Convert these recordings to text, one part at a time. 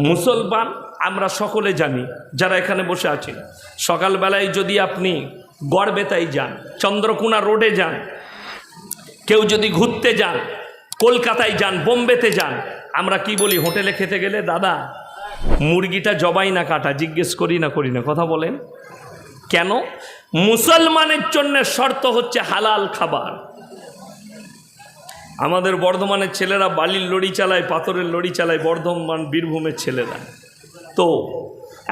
মুসলমান আমরা সকলে জানি, যারা এখানে বসে আছেন, সকালবেলায় যদি আপনি গড়বেতায় যান, চন্দ্রকোনা রোডে যান, কেউ যদি ঘুরতে যান, কলকাতায় যান, বোম্বেতে যান, আমরা কি বলি হোটেলে খেতে গেলে? দাদা মুরগিটা জবাই না কাটা, জিজ্ঞেস করি না কথা বলেন কেন? মুসলমানের জন্য শর্ত হচ্ছে হালাল খাবার। আমাদের বর্ধমানের ছেলেরা বালির লড়ি চালায়, পাথরের লড়ি চালায়, বর্ধমান বীরভূমের ছেলেরা। তো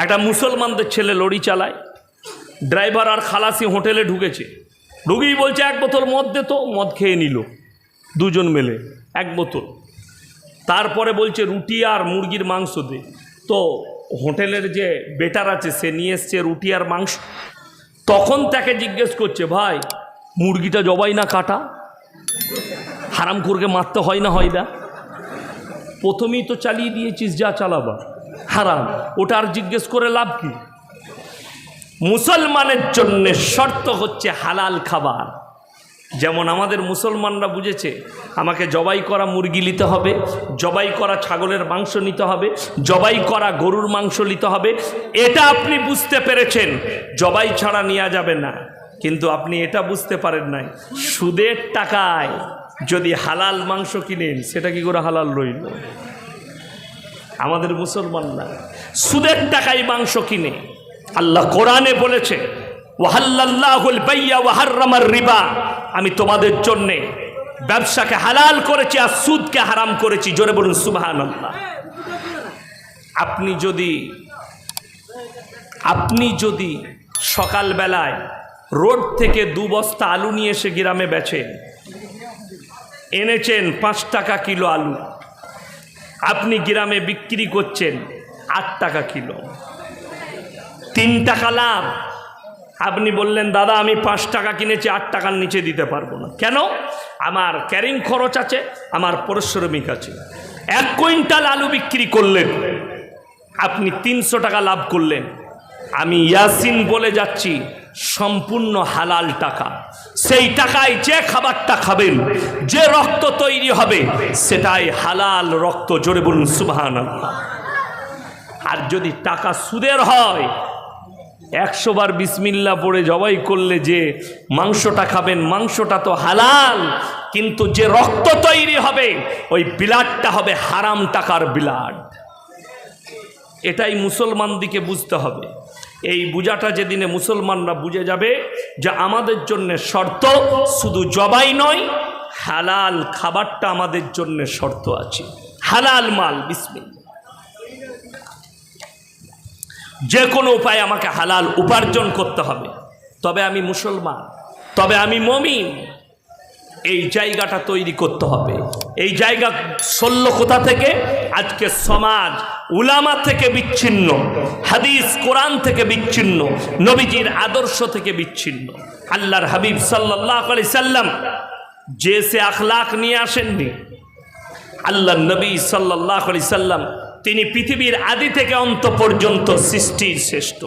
একটা মুসলমানদের ছেলে লড়ি চালায়, ড্রাইভার আর খালাসি হোটেলে ঢুকেছে, ঢুকেই বলছে এক বোতল মদ দে, তো মদ খেয়ে নিল দুজন মিলে এক বোতল। তারপরে বলছে রুটি আর মুরগির মাংস দে। তো হোটেলের যে বেটার আছে সে নিয়ে এসছে রুটি আর মাংস। তখন তাকে জিজ্ঞেস করছে, ভাই মুরগিটা জবাই না কাটা? হারাম করে মারতে হয় না? হয় না? প্রথমেই তো চালিয়ে দিয়েছিস, যা চালাবা, হারাম, ওটা আর জিজ্ঞেস করে লাভ কি? মুসলমানের জন্য শর্ত হচ্ছে হালাল খাবার। যেমন আমাদের মুসলমানরা বুঝেছে আমাকে জবাই করা মুরগি নিতে হবে, জবাই করা ছাগলের মাংস নিতে হবে, জবাই করা গরুর মাংস নিতে হবে। এটা আপনি বুঝতে পেরেছেন, জবাই ছাড়া নেওয়া যাবে না। কিন্তু আপনি এটা বুঝতে পারেন নাই, সুদের টাকায় যদি হালাল মাংস কিনেন, সেটা কি করে হালাল রইল? আমাদের মুসলমানরা সুদের টাকায় মাংস কিনে। আল্লাহ কোরআনে বলেছে, ওয়াহাল্লাল্লাহুল বাইয়া ওয়া হাররামার রিবা, আমি তোমাদের জন্য ব্যবসাকে হালাল করেছি আর সুদকে হারাম করেছি। জোরে বলুন সুবহানাল্লাহ। আপনি যদি সকালবেলায় রোড থেকে 2 বস্তা আলু নিয়ে এসে গ্রামে বেচেন, এনেছেন 5 টাকা কিলো আলু, আপনি গ্রামে বিক্রি করছেন 8 টাকা কিলো, 3 টাকা লাভ। আপনি বললেন, দাদা আমি 5 টাকা কিনেছি, 8 টাকার নিচে দিতে পারবো না। কেন? আমার ক্যারিং খরচ আছে, আমার পরিশ্রমিক আছে। 1 কুইন্টাল আলু বিক্রি করলেন, আপনি 300 টাকা লাভ করলেন। আমি ইয়াসিন বলে যাচ্ছি, সম্পূর্ণ হালাল টাকা। সেই টাকায় যে খাবারটা খাবেন, যে রক্ত তৈরি হবে, সেটাই হালাল রক্ত। জোরে বলুন সুবহানাল্লাহ। আর যদি টাকা সুদের হয়, 100 বার বিসমিল্লাহ পড়ে জবাই করলে যে মাংসটা খাবেন, মাংসটা তো হালাল, কিন্তু যে রক্ত তৈরি হবে ওই ব্লাডটা হবে হারাম টাকার ব্লাড। এটাই মুসলমানদিকে বুঝতে হবে। এই বুঝাটা যেদিনে মুসলমানরা বুঝে যাবে যে আমাদের জন্য শর্ত শুধু জবাই নয়, হালাল খাবারটা আমাদের জন্য শর্ত আছে। হালাল মাল, বিসমিল্লাহ। যে কোনো উপায়ে আমাকে হালাল উপার্জন করতে হবে, তবে আমি মুসলমান, তবে আমি মুমিন। এই জায়গাটা তৈরি করতে হবে। এই জায়গা শল্য কোথা থেকে? আজকে সমাজ উলামা থেকে বিচ্ছিন্ন, হাদিস কোরআন থেকে বিচ্ছিন্ন, নবীজির আদর্শ থেকে বিচ্ছিন্ন। আল্লাহর হাবিব সাল্লাল্লাহু আলাইহি সাল্লাম যে সে আখলাক নিয়ে আসেননি। আল্লাহর নবী সাল্লাল্লাহু আলাইহি সাল্লাম তিনি পৃথিবীর আদি থেকে অন্ত পর্যন্ত সৃষ্টির শ্রেষ্ঠ।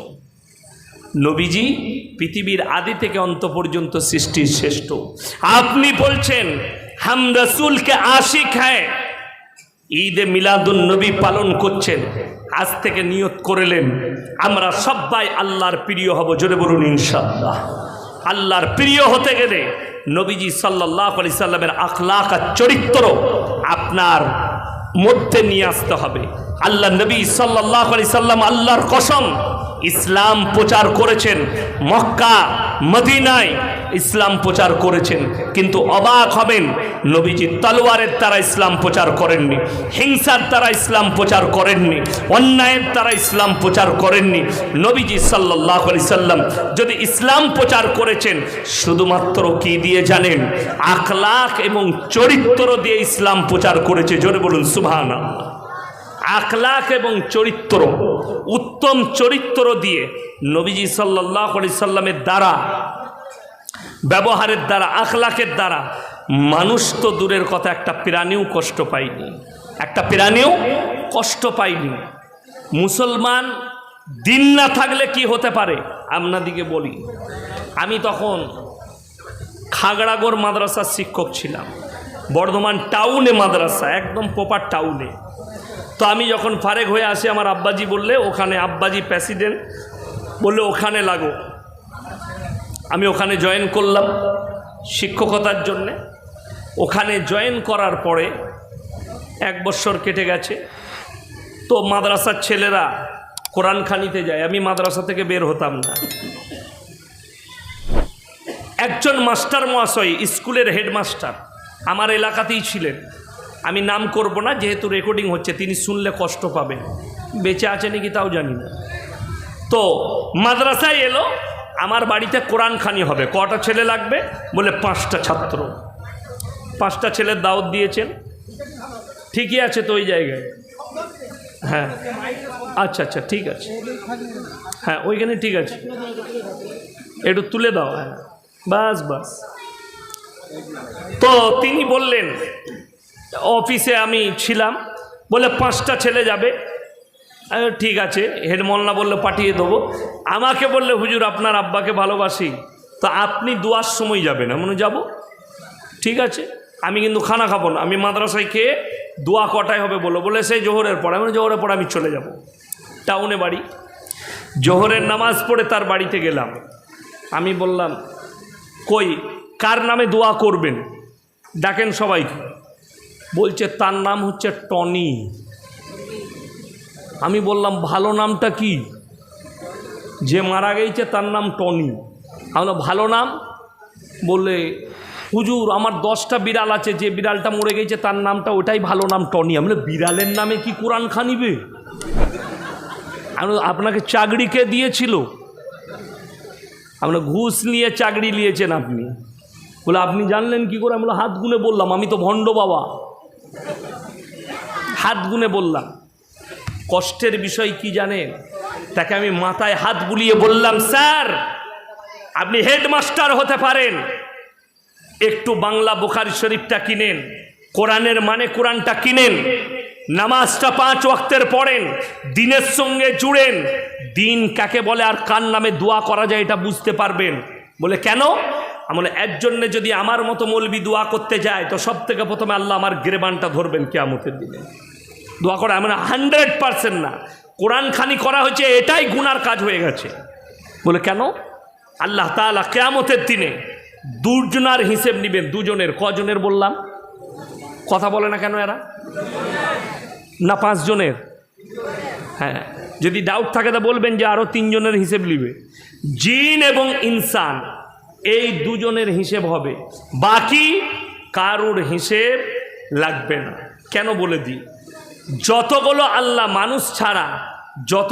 নবীজি পৃথিবীর আদি থেকে অন্ত পর্যন্ত সৃষ্টির শ্রেষ্ঠ। আপনি বলছেন হাম রসুলকে আশিক হ্যায়, ঈদে মিলাদুন নবী পালন করছেন, আজ থেকে নিয়ত করলেন আমরা সবাই আল্লাহর প্রিয় হব। জোরে বলুন ইনশাআল্লাহ। আল্লাহর প্রিয় হতে গেলে নবীজি সাল্লাল্লাহু আলাইহি সাল্লামের আখলাক আর চরিত্র আপনার মধ্যে নিয়ে আসতে হবে। আল্লাহ নবী সাল্লাল্লাহু আলাইহি সাল্লাম আল্লাহর কসম ইসলাম প্রচার করেছেন, মক্কা মদিনায় ইসলাম প্রচার করেছেন, কিন্তু অবাক হবেন নবীজি তলোয়ারের দ্বারা ইসলাম প্রচার করেননি, হিংসার দ্বারা ইসলাম প্রচার করেননি, অন্যায়ের দ্বারা ইসলাম প্রচার করেননি। নবীজি সাল্লাল্লাহু আলাইহি সাল্লাম যদি ইসলাম প্রচার করেছেন শুধুমাত্র কি দিয়ে জানেন? আখলাক এবং চরিত্র দিয়ে ইসলাম প্রচার করেছে। জোরে বলুন সুবহানাল্লাহ। আখলাক এবং চরিত্র, উত্তম চরিত্র দিয়ে নবীজি সাল্লাল্লাহু আলাইহি সাল্লামের দ্বারা, ব্যবহারের দ্বারা, আখলাকের দ্বারা মানুষ তো দূরের কথা, একটা প্রাণীও কষ্ট পায়নি, একটা প্রাণীও কষ্ট পায়নি। মুসলমান দিন না থাকলে কি হতে পারে আপনাদিকে বলি। আমি তখন খাগড়াগড় মাদ্রাসার শিক্ষক ছিলাম, বর্ধমান টাউনে মাদ্রাসা, একদম প্রপার টাউনে। তো আমি যখন ফারেক হয়ে আসি আমার আব্বাজি বললে ওখানে, আব্বাজি প্রেসিডেন্ট বললে ওখানে লাগো। আমি ওখানে জয়েন করলাম শিক্ষকতার জন্যে। ওখানে জয়েন করার পরে 1 বছর কেটে গেছে। তো মাদ্রাসার ছেলেরা কোরআনখানিতে যায়, আমি মাদ্রাসা থেকে বের হতাম না। একজন মাস্টার মহাশয়, স্কুলের হেডমাস্টার, আমার এলাকাতেই ছিলেন, আমি নাম করব না যেহেতু রেকর্ডিং হচ্ছে, তিনি শুনলে কষ্ট পাবেন, বেঁচে আছে নাকি তাও জানি না। তো মাদ্রাসায় এলো, আমার বাড়িতে কোরআনখানি হবে, কটা ছেলে লাগবে বলে 5টা ছাত্র। 5টা ছেলের দাওয়াত দিয়েছেন, ঠিকই আছে তো ওই জায়গায়? হ্যাঁ, আচ্ছা আচ্ছা, ঠিক আছে, হ্যাঁ ওইখানে ঠিক আছে, একটু তুলে দাও। হ্যাঁ বাস বাস। তো তিনি বললেন, অফিসে আমি ছিলাম, বলে 5টা ছেলে যাবে। ঠিক আছে, হেড মোল্লা বললে পাঠিয়ে দেবো। আমাকে বললে হুজুর আপনার আব্বাকে ভালোবাসি, তো আপনি দুয়ার সময় যাবেন। আমি যাব, ঠিক আছে, আমি কিন্তু খানা খাবো না, আমি মাদ্রাসায় খেয়ে দোয়া কটায় হবে বলে সেই জোহরের পর। আমি জোহরের পর আমি চলে যাব, টাউনে বাড়ি। জোহরের নামাজ পড়ে তার বাড়িতে গেলাম। আমি বললাম কই কার নামে দোয়া করবেন, ডাকেন সবাইকে। বলছে তার নাম হচ্ছে টনি। আমি বললাম ভালো নামটা কি? যে মারা গেছে তার নাম টনি। আমি বললাম ভালো নাম? বললে হুজুর আমার 10টা বিড়াল আছে, যে বিড়ালটা মরে গেছে তার নামটা ওটাই ভালো নাম, টনি। আমি বললাম বিড়ালের নামে কি কোরআন খানিবে? আমি আপনাকে চাকরি কে দিয়েছিল? আপনার ঘুষ নিয়ে চাকরি নিয়েছেন আপনি। বলে আপনি জানলেন কি করে? আমি বললাম হাত গুনে বললাম, আমি তো ভণ্ড বাবা, হাত গুনে বললাম। কষ্টের বিষয় কি জানেন? তাকে আমি মাথায় হাত বুলিয়ে বললাম, স্যার আপনি হেডমাস্টার হতে পারেন, একটু বাংলা বুখারী শরীফটা কিনেন, কোরআনের মানে কোরআনটা কিনেন, নামাজটা 5 ওয়াক্তের পড়েন, দিনের সঙ্গে জুড়েন, দিন কাকে বলে আর কার নামে দোয়া করা যায় এটা বুঝতে পারবেন। বলে কেন? আমলে এর জন্য যদি আমার মতো মৌলবি দোয়া করতে যায় তো সব থেকে প্রথমে আল্লাহ আমার গিরবানটা ধরবেন কিয়ামতের দিনে। দোয়া করা মানে 100% না, কোরআন খানি করা হয়েছে এটাই গুনার কাজ হয়ে গেছে। বলে কেন? আল্লাহ তাআলা কিয়ামতের দিনে দুজনার হিসেব নেবেন। দুজনের? কজনের বললাম? কথা বলে না কেন এরা? না 5 জনের? হ্যাঁ, যদি ডাউট থাকে তা বলবেন যে আরও 3 জনের হিসেব নিবে। জিন এবং ইনসান এই 2 জনের হিসেব হবে, বাকি কারুর হিসেব লাগবে না। কেন বলে দিই, যতগুলো আল্লাহ মানুষ ছাড়া যত